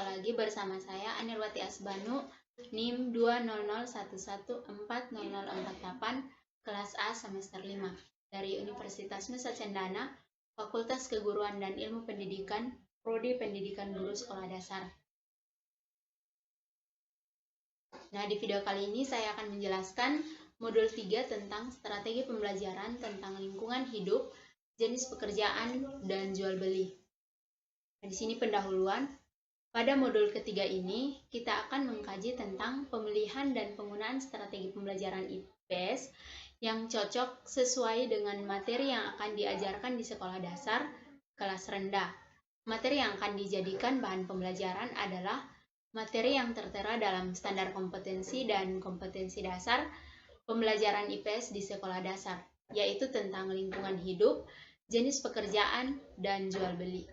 Berjumpa lagi bersama saya Anirwati Asbanu, NIM 20011140048, kelas A semester 5 dari Universitas Nusa Cendana, Fakultas Keguruan dan Ilmu Pendidikan, Prodi Pendidikan Guru Sekolah Dasar. Nah, di video kali ini saya akan menjelaskan modul 3 tentang strategi pembelajaran tentang lingkungan hidup, jenis pekerjaan, dan jual beli. Nah, di sini pendahuluan. Pada modul ketiga ini, kita akan mengkaji tentang pemilihan dan penggunaan strategi pembelajaran IPS yang cocok sesuai dengan materi yang akan diajarkan di sekolah dasar kelas rendah. Materi yang akan dijadikan bahan pembelajaran adalah materi yang tertera dalam standar kompetensi dan kompetensi dasar pembelajaran IPS di sekolah dasar, yaitu tentang lingkungan hidup, jenis pekerjaan, dan jual beli.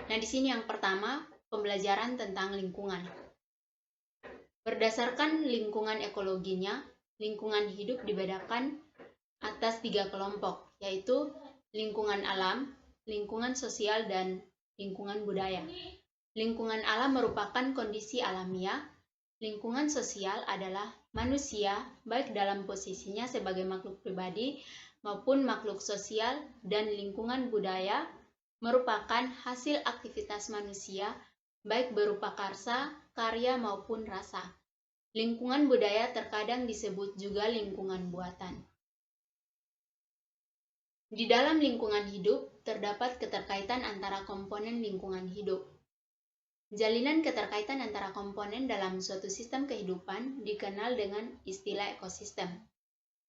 Nah, di sini yang pertama, pembelajaran tentang lingkungan. Berdasarkan lingkungan ekologinya, lingkungan hidup dibedakan atas 3 kelompok, yaitu lingkungan alam, lingkungan sosial, dan lingkungan budaya. Lingkungan alam merupakan kondisi alamiah, lingkungan sosial adalah manusia, baik dalam posisinya sebagai makhluk pribadi maupun makhluk sosial, dan lingkungan budaya merupakan hasil aktivitas manusia, baik berupa karya maupun rasa. Lingkungan budaya terkadang disebut juga lingkungan buatan. Di dalam lingkungan hidup, terdapat keterkaitan antara komponen lingkungan hidup. Jalinan keterkaitan antara komponen dalam suatu sistem kehidupan dikenal dengan istilah ekosistem.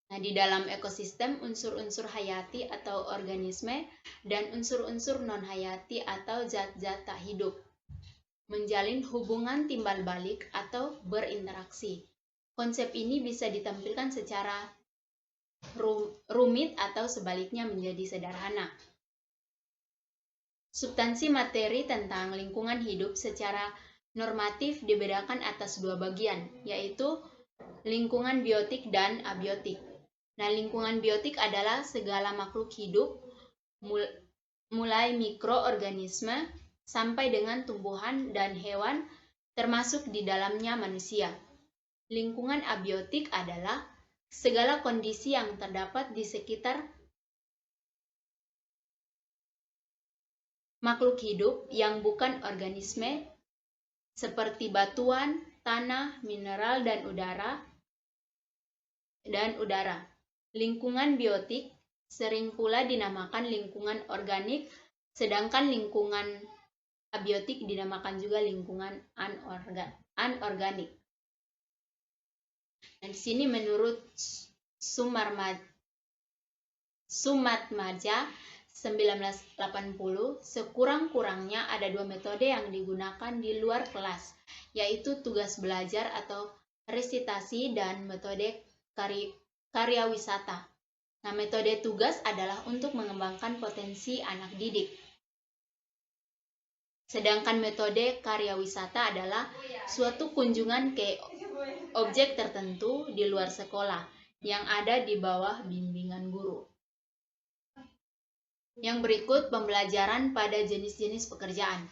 Nah, di dalam ekosistem, unsur-unsur hayati atau organisme dan unsur-unsur non-hayati atau zat-zat tak hidup menjalin hubungan timbal balik atau berinteraksi. Konsep ini bisa ditampilkan secara rumit atau sebaliknya menjadi sederhana. Substansi materi tentang lingkungan hidup secara normatif dibedakan atas 2 bagian, yaitu lingkungan biotik dan abiotik. Nah, lingkungan biotik adalah segala makhluk hidup, mulai mikroorganisme sampai dengan tumbuhan dan hewan, termasuk di dalamnya manusia. Lingkungan abiotik adalah segala kondisi yang terdapat di sekitar makhluk hidup yang bukan organisme, seperti batuan, tanah, mineral, dan udara. Lingkungan biotik sering pula dinamakan lingkungan organik, sedangkan lingkungan abiotik dinamakan juga lingkungan anorganik. Nah, di sini menurut Sumatmaja 1980, sekurang-kurangnya ada 2 metode yang digunakan di luar kelas, yaitu tugas belajar atau resitasi dan metode karya wisata. Nah, metode tugas adalah untuk mengembangkan potensi anak didik. Sedangkan metode karya wisata adalah suatu kunjungan ke objek tertentu di luar sekolah yang ada di bawah bimbingan guru. Yang berikut pembelajaran pada jenis-jenis pekerjaan.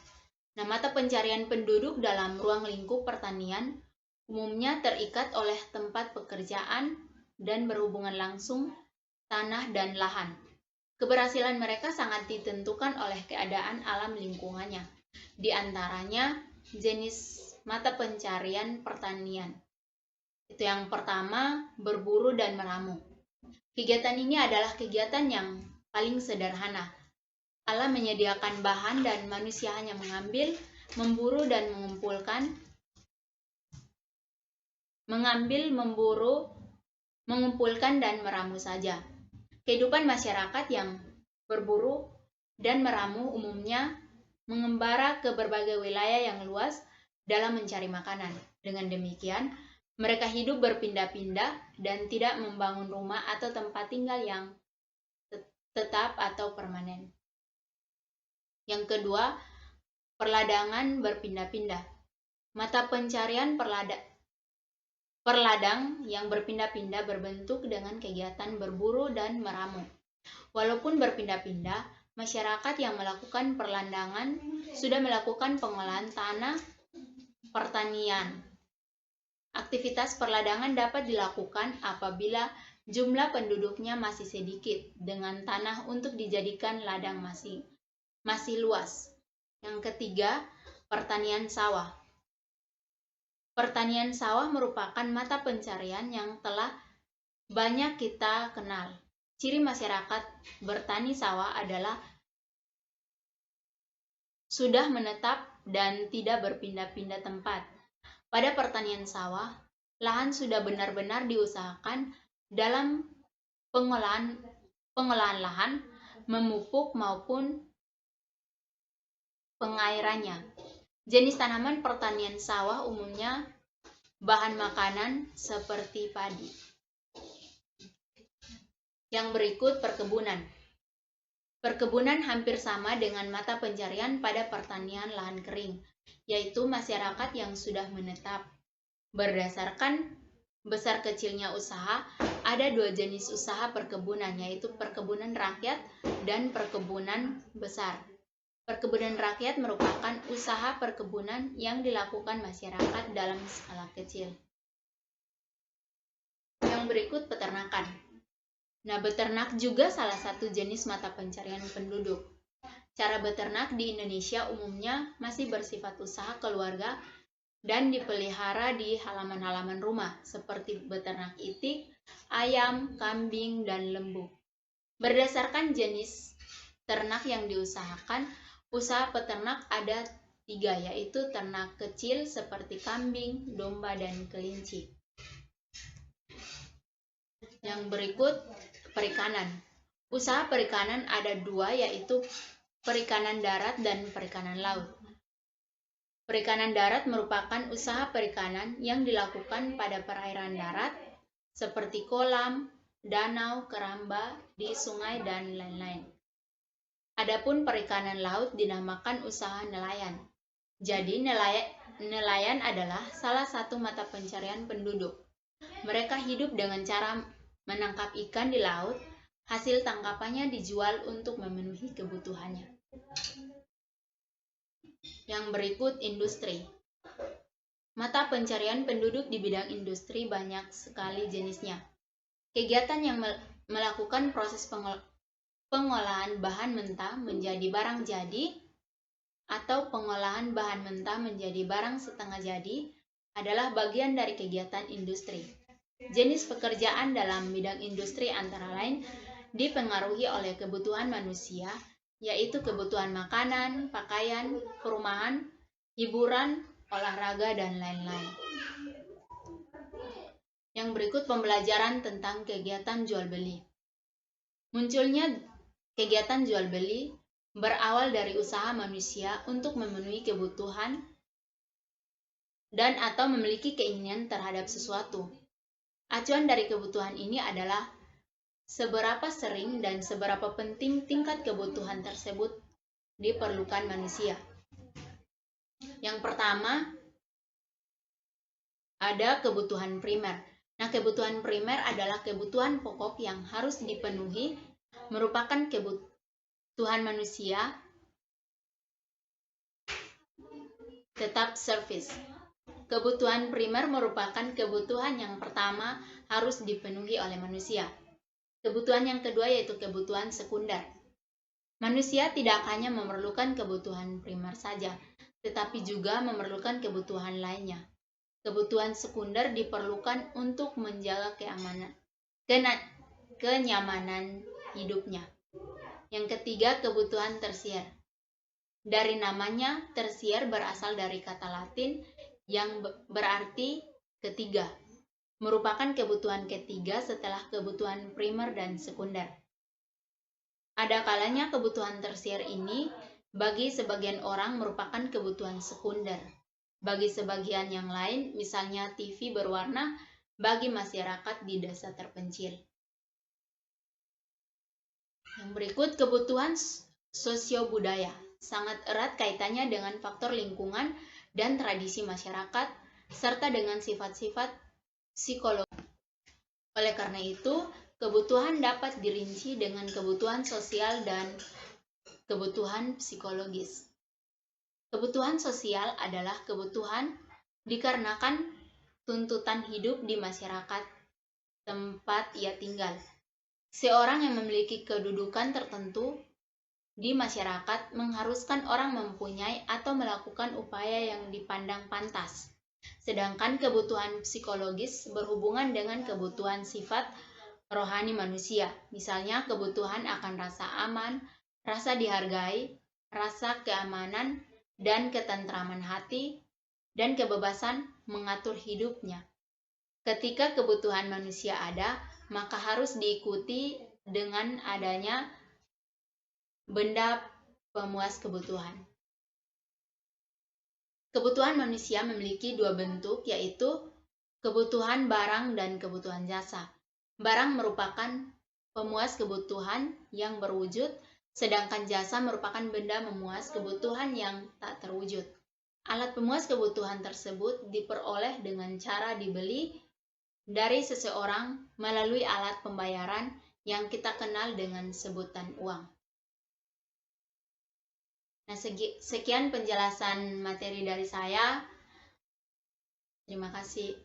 Nah, mata pencarian penduduk dalam ruang lingkup pertanian umumnya terikat oleh tempat pekerjaan dan berhubungan langsung tanah dan lahan. Keberhasilan mereka sangat ditentukan oleh keadaan alam lingkungannya. Di antaranya jenis mata pencarian pertanian. Itu yang pertama, berburu dan meramu. Kegiatan ini adalah kegiatan yang paling sederhana. Alam menyediakan bahan dan manusia hanya mengambil, memburu dan mengumpulkan dan meramu saja. Kehidupan masyarakat yang berburu dan meramu umumnya mengembara ke berbagai wilayah yang luas dalam mencari makanan. Dengan demikian, mereka hidup berpindah-pindah dan tidak membangun rumah atau tempat tinggal yang tetap atau permanen. Yang kedua, perladangan berpindah-pindah. Mata pencarian perladang yang berpindah-pindah berbentuk dengan kegiatan berburu dan meramu. Walaupun berpindah-pindah, masyarakat yang melakukan perlandangan sudah melakukan pengolahan tanah pertanian. Aktivitas perladangan dapat dilakukan apabila jumlah penduduknya masih sedikit dengan tanah untuk dijadikan ladang masih luas. Yang ketiga, pertanian sawah. Pertanian sawah merupakan mata pencarian yang telah banyak kita kenal. Ciri masyarakat bertani sawah adalah sudah menetap dan tidak berpindah-pindah tempat. Pada pertanian sawah, lahan sudah benar-benar diusahakan dalam pengolahan lahan, memupuk maupun pengairannya. Jenis tanaman pertanian sawah umumnya bahan makanan seperti padi. Yang berikut perkebunan. Perkebunan hampir sama dengan mata pencarian pada pertanian lahan kering, yaitu masyarakat yang sudah menetap. Berdasarkan besar kecilnya usaha, ada dua jenis usaha perkebunan, yaitu perkebunan rakyat dan perkebunan besar. Perkebunan rakyat merupakan usaha perkebunan yang dilakukan masyarakat dalam skala kecil. Yang berikut peternakan. Nah, beternak juga salah satu jenis mata pencarian penduduk. Cara beternak di Indonesia umumnya masih bersifat usaha keluarga dan dipelihara di halaman-halaman rumah, seperti beternak itik, ayam, kambing, dan lembu. Berdasarkan jenis ternak yang diusahakan, usaha peternak ada 3, yaitu ternak kecil seperti kambing, domba, dan kelinci. Yang berikut perikanan. Usaha perikanan ada 2, yaitu perikanan darat dan perikanan laut. Perikanan darat merupakan usaha perikanan yang dilakukan pada perairan darat seperti kolam, danau, keramba, di sungai, dan lain-lain. Adapun perikanan laut dinamakan usaha nelayan. Jadi nelayan adalah salah satu mata pencarian penduduk. Mereka hidup dengan cara menangkap ikan di laut, hasil tangkapannya dijual untuk memenuhi kebutuhannya. Yang berikut industri. Mata pencarian penduduk di bidang industri banyak sekali jenisnya. Kegiatan yang melakukan proses pengolahan bahan mentah menjadi barang jadi atau pengolahan bahan mentah menjadi barang setengah jadi adalah bagian dari kegiatan industri. Jenis pekerjaan dalam bidang industri antara lain dipengaruhi oleh kebutuhan manusia, yaitu kebutuhan makanan, pakaian, perumahan, hiburan, olahraga, dan lain-lain. Yang berikut pembelajaran tentang kegiatan jual beli. Munculnya kegiatan jual beli berawal dari usaha manusia untuk memenuhi kebutuhan dan atau memiliki keinginan terhadap sesuatu. Acuan dari kebutuhan ini adalah seberapa sering dan seberapa penting tingkat kebutuhan tersebut diperlukan manusia. Yang pertama, ada kebutuhan primer. Nah, kebutuhan primer adalah kebutuhan pokok yang harus dipenuhi, merupakan kebutuhan manusia, tetap service. Kebutuhan primer merupakan kebutuhan yang pertama harus dipenuhi oleh manusia. Kebutuhan yang kedua yaitu kebutuhan sekunder. Manusia tidak hanya memerlukan kebutuhan primer saja, tetapi juga memerlukan kebutuhan lainnya. Kebutuhan sekunder diperlukan untuk menjaga kenyamanan hidupnya. Yang ketiga, kebutuhan tersier. Dari namanya, tersier berasal dari kata Latin yang berarti ketiga, merupakan kebutuhan ketiga setelah kebutuhan primer dan sekunder. Ada kalanya kebutuhan tersier ini bagi sebagian orang merupakan kebutuhan sekunder. Bagi sebagian yang lain, misalnya TV berwarna, bagi masyarakat di desa terpencil. Yang berikut kebutuhan sosio-budaya. Sangat erat kaitannya dengan faktor lingkungan dan tradisi masyarakat, serta dengan sifat-sifat psikologi. Oleh karena itu, kebutuhan dapat dirinci dengan kebutuhan sosial dan Kebutuhan psikologis. Kebutuhan sosial adalah kebutuhan dikarenakan tuntutan hidup di masyarakat tempat ia tinggal. Seorang yang memiliki kedudukan tertentu di masyarakat mengharuskan orang mempunyai atau melakukan upaya yang dipandang pantas. Sedangkan kebutuhan psikologis berhubungan dengan kebutuhan sifat rohani manusia, misalnya kebutuhan akan rasa aman, rasa dihargai, rasa keamanan, dan ketentraman hati, dan kebebasan mengatur hidupnya. Ketika kebutuhan manusia ada, maka harus diikuti dengan adanya benda pemuas kebutuhan. Kebutuhan manusia memiliki dua bentuk, yaitu kebutuhan barang dan kebutuhan jasa. Barang merupakan pemuas kebutuhan yang berwujud, sedangkan jasa merupakan benda memuas kebutuhan yang tak terwujud. Alat pemuas kebutuhan tersebut diperoleh dengan cara dibeli dari seseorang melalui alat pembayaran yang kita kenal dengan sebutan uang. Nah, sekian penjelasan materi dari saya. Terima kasih.